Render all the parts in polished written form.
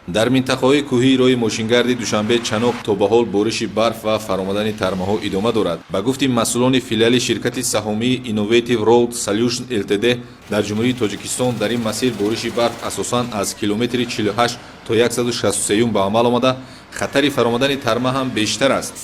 дар минтақаҳои кӯҳии роҳи мошингарди душанбе чаноқ то ба ҳол бориши барф ва фаромадани тармаҳо идома дорад. Ба гуфти масъулони филиали ширкати саҳомии Innovative Road Solutions Ltd дар ҷумҳурии Тоҷикистон дар ин масир бориши барф асосан аз километри 48 то 163 ба амал омада, хатари фаромадани тарма ҳам бештар аст.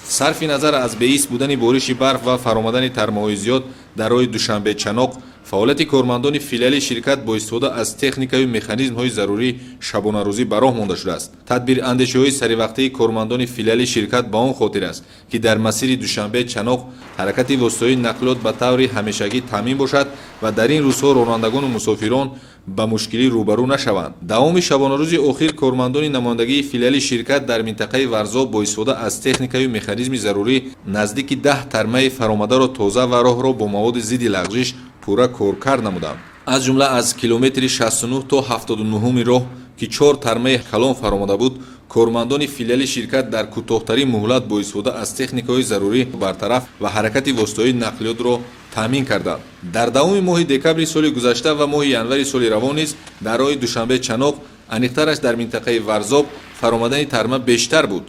сарфи назар аз беист будани бориши барф ва фаромадани тармаҳои зиёд дар роҳи душанбе чаноқ, фаъолияти кормандони филиали ширкат бо истифода аз техникаю механизмҳои зарурӣ шабонарӯзӣ ба роҳ монда шудааст. тадбирандешиҳои саривақтии кормандони филиали ширкат ба он хотир аст, ки дар масири душанбе чаноқ ҳаракати воситаҳои нақлиёт ба таври ҳамешагӣ таъмин бошад ва дар ин рӯзҳо ронандагону мусофирон ба мушкилӣ рӯбарӯ нашаванд. давоми шабонарӯзи охир кормандони намояндагии филиали ширкат дар минтақаи Варзоб бо истифода аз техникаю механизми зарурӣ наздики 10 тармаи фаромадаро тоза ва роҳро бо маводи зидди лағжиш пурра коркар намуданд. аз ҷумла аз километри 69 то 79 роҳ ки 4 тармаи калон фаромада буд, кормандони филиали ширкат дар кӯтоҳтарин муҳлат бо истифода аз техникаҳои зарурӣ бартараф ва ҳаракати воситаҳои нақлиётро таъмин карданд. дар давоми моҳи декабри соли гузашта ва моҳи январи соли равон низ дар роҳи душанбе чаноқ, аниқтараш дар минтақаи Варзоб, фаромадани тарма бештар буд.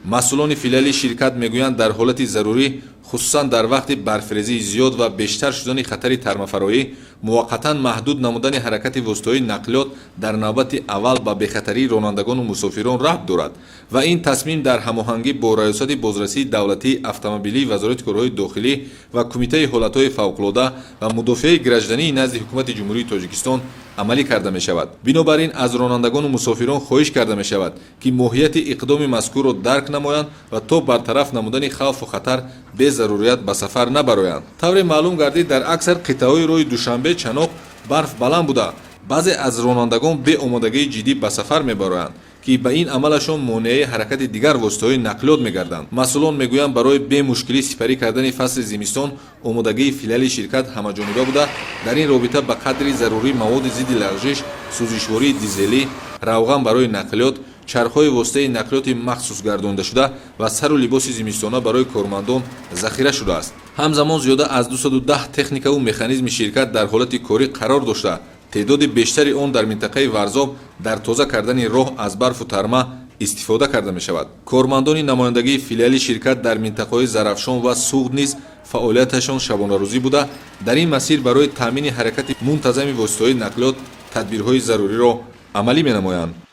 масъулони филиали ширкат мегӯянд дар ҳолати зарурӣ, хусусан дар вақти барфрезии зиёд ва бештар шудани хатари тармафароӣ, муваққатан маҳдуд намудани ҳаракати воситаҳои нақлиёт дар навбати аввал ба бехатарии ронандагону мусофирон рабт дорад ва ин тасмим дар ҳамоҳангӣ бо раёсати бозрасии давлатии автомобилии Вазорати корҳои дохилӣ ва Кумитаи ҳолатҳои фавқулода ва мудофиаи граждании назди ҳукумати ҷумҳурии Тоҷикистон амалӣ карда мешавад. бинобар ин аз ронандагону мусофирон хоҳиш карда мешавад, ки моҳияти иқдоми мазкурро дарк намоянд ва то бартараф намудани хавфу хатар без зарурият ба сафар набароянд. тавре маълум гардид, дар аксар қитъаҳои роҳи душанбе чаноқ барф баланд буда, баъзе аз ронандагон беомодагии ҷиддӣ ба сафар мебароянд, ки ба ин амалашон монеаи ҳаракати дигар воситаҳои нақлиёт мегарданд. масъулон мегӯянд барои бемушкилӣ сипарӣ кардани фасли зимистон омодагии филиали ширкат ҳамаҷониба буда, дар ин робита ба қадри зарурӣ маводи зидди лағжиш, сӯзишвории дизелӣ, равған барои нақлиёт, чархҳои воситаи нақлиёти махсус гардонидашуда ва сару либоси зимистона барои кормандон захира шудааст. ҳамзамон зиёда аз 210 техникаву механизми ширкат дар ҳолати корӣ қарор дошта, теъдоди бештари он дар минтақаи Варзоб дар тоза кардани роҳ аз барфу тарма истифода карда мешавад. кормандони намояндагии филиали ширкат дар минтақаҳои Зарафшон ва Суғд низ фаъолияташон шабонарӯзӣ буда, дар ин масир барои таъмини ҳаракати мунтазами воситаҳои нақлиёт тадбирҳои заруриро амалӣ менамоянд.